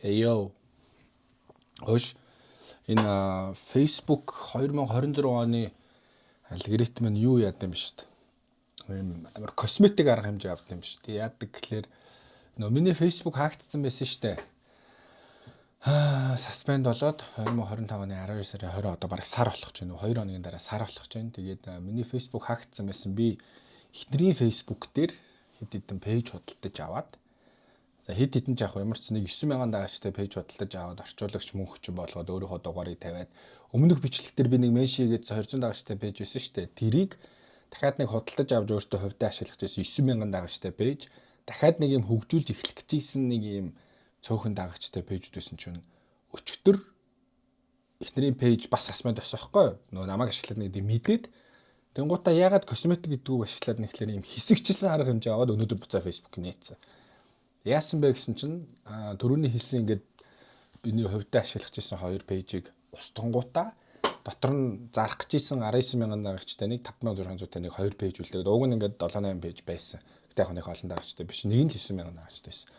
Эё. Хөөш энэ Facebook 2026 оны алгоритм нь юу яадаг юм бэ шүү дээ. Амар косметик арга хэмжээ авдаг юм шүү дээ. Яадаг гэхэлэр миний Facebook хаагдсан байсан шүү дээ. Suspend болоод 2025 оны 12 сарын 20 одоо бараг сар болох ч байна уу? 2 хоногийн дараа сар болох ч байна. Тэгээд миний Facebook хаагдсан байсан. Би эхнэрийн Facebook дээр хэд хэдэн пэйж худалдаж аваад хэд хэдэн ч яг ямар ч нэг 9,000 дагагчтай пэйж худалдаж аваад орчуулагч мөнхч болгоод өөрийнхөө дугаарыг тавиад өмнөх бичлэгтэр би нэг меншигээд 200 дагагчтай пэйж байсан шүү дээ. Тэрийг дахиад нэг худалдаж авч өөртөө хувьдаа ашиглаж байсан 9,000 дагагчтай пэйж дахиад нэг юм хөгжүүлж эхлэх гэж ийсэн нэг юм цөөхөн дагагчтай пэйжүүд байсан чинь өчигдөр эхнэрийн пэйж бас асмад байсан байхгүй юу? Нөгөө намайг ашиглаад нэг юм мэдээд тэнгуутаа ягаад косметик гэдгүүг ашиглаад нэхлээр юм хэсэгчилсэн арга хэмжээ аваад өнөөдөр буцаа Facebook нээсэн. Яасан бэ гэсэн чинь түрүүний хэлсэн ингээд биний хувьдаа ашиглаж ирсэн хоёр пэйжийг устгангуудаа дотор нь зарах гэж ирсэн 19,000 дагагчтай нэг 5,600 нэг хоёр пэйж үлдээд уг нь ингээд 7-8 пэйж байсан. Гэтэ яг нэг олон дагагчтай биш. Нэг нь 9,000 дагагчтай байсан.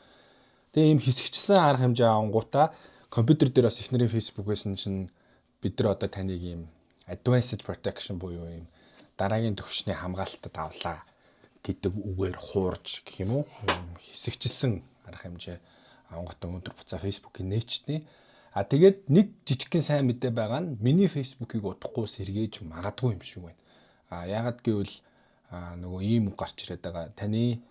Тэгээ ийм хэсэгчсэн арга хэмжээ авангуудаа компьютер дээр бас эхнэрийн Facebook байсан чинь бид нар одоо таныг ийм advanced protection буюу ийм дараагийн түвшний хамгаалтад авлаа гэдэг үгээр хуурж гэх юм уу хэсэгчилсэн арга хэмжээ авангуудаа өндөр буцаа Facebook-ийг нээчтний. Тэгээд нэг жижигхэн сайн мэдээ байгаа нь миний Facebook-ийг удахгүй сэргээж магадгүй юм шиг байна. Ягаад гэвэл нөгөө ийм үг гарч ирээд байгаа. Таны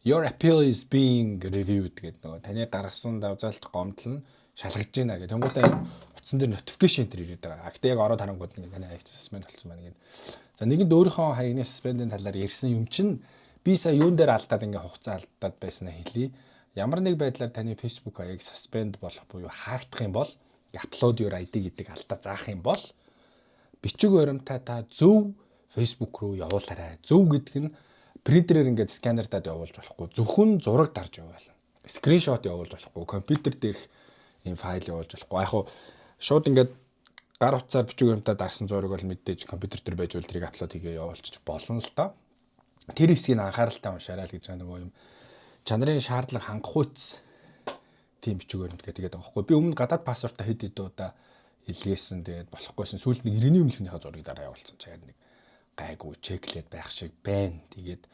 your appeal is being reviewed гэдэг нөгөө таны гаргасан давзаалт гомдол нь шалгаж байна гэх. Тэнгуүтээ утсан дээр notification энэ ирээд байгаа. Гэхдээ яг ороод харангууд нэг таны хаяг suspend болсон байна гэдэг. За нэгэнд өөрийнхөө хаягны suspend-ийн талаар ярьсан юм чинь би сая юун дээр алдаад ингээ хугацаа алдаад байснаа хэлье. Ямар нэг байдлаар таны Facebook хаяг suspend болох буюу хаагдах юм бол upload your ID гэдэг алдаа заах юм бол бичиг баримтаа та зөв Facebook руу явуулаарай. Зөв гэдэг нь принтерээр ингээд сканердад явуулж болохгүй. Зөвхөн зураг дарж явуул. Скриншот явуулж болохгүй. Компьютер дээрх ийм файл явуулж болохгүй. Яг хуу шууд ингээд гар утсаар бичиг баримтаа дарсан зураг бол мэдээж компьютер дээр байж бол тэрийг апплод хийгээ явуулчих болно л доо. Тэр хэсгийг анхааралтай уншаарай л гэж байгаа нөгөө юм. Чанарын шаардлага хангахуйц тийм бичиг баримт гэдэг байгаа байхгүй. Би өмнө гадаад пассвортаа хэд удаа илгээсэн. Тэгээд болохгүйсэн сүүлд нэг 90 өмнөхнийхээ зургийг дараа явуулсан. Чаар нэг гайгүй чеклээд байх шиг байна. Тэгээд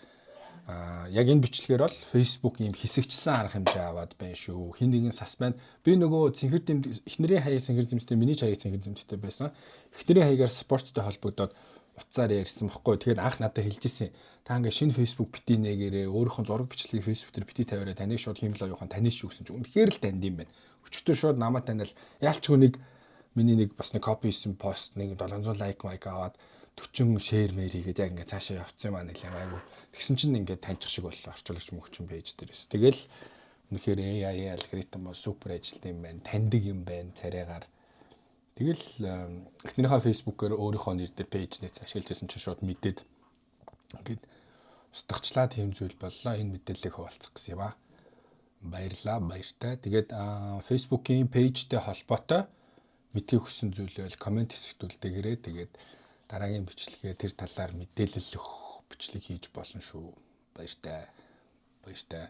яг энэ бичлэгээр бол Facebook ийм хэсэгчсэн арга хэмжээ аваад байна шүү. Хин нэгэн suspend би нөгөө цэнхэр дэмт эхнэрийн хаяг цэнхэр дэмттэй миний хаяг цэнхэр дэмттэй байсан. Эхнэрийн хаягаар спорттой холбогдоод утсаар ярьсан бохгүй. Тэгээд анх надад хэлж ирсэн. Та ингээ шинэ Facebook бити нээгээрээ өөрийнхөө зураг бичлэгийг Facebook дээр бити тавиараа таны шууд химлээ явуухан таны шүү гэсэн чинь үнэхээр л танд юм байна. Өчигдөр шууд намаа танил яалчгүй нэг миний нэг бас нэг копи хийсэн пост нэг 700 лайк майк аваад 40 шеэр мэр хийгээд яг ингээ цаашаа явцсан юм аа нэлээ айгу. Тэгсэн чинь ингээ таньчих шиг боллоо орчуулагч мөхчин пэйж дээрээс. Тэгэл үнэхээр AI алгоритм бол супер ажилт юм байна. Таньдаг юм байна царайгаар. Тэгэл эхнэрийнхээ Facebook-оор өөрийнхөө нэр дээр пэйж нээц ашиглаж байсан чинь шууд мэдээд ингээд устгахчлаа тийм зүйл боллоо. Энэ мэдээллийг хуваалцах гэсэн юм аа. Баярлаа, баяртай. Тэгээд Facebook-ийн пэйжтэй холбоотой мэдхийг хүссэн зүйл бол комент хэсэгт үлдээгээрэй. Тэгээд дараагийн бичлэгээ тэр талаар мэдээлэл өгөх бичлэг хийж болно шүү. Баяртай. Баяртай.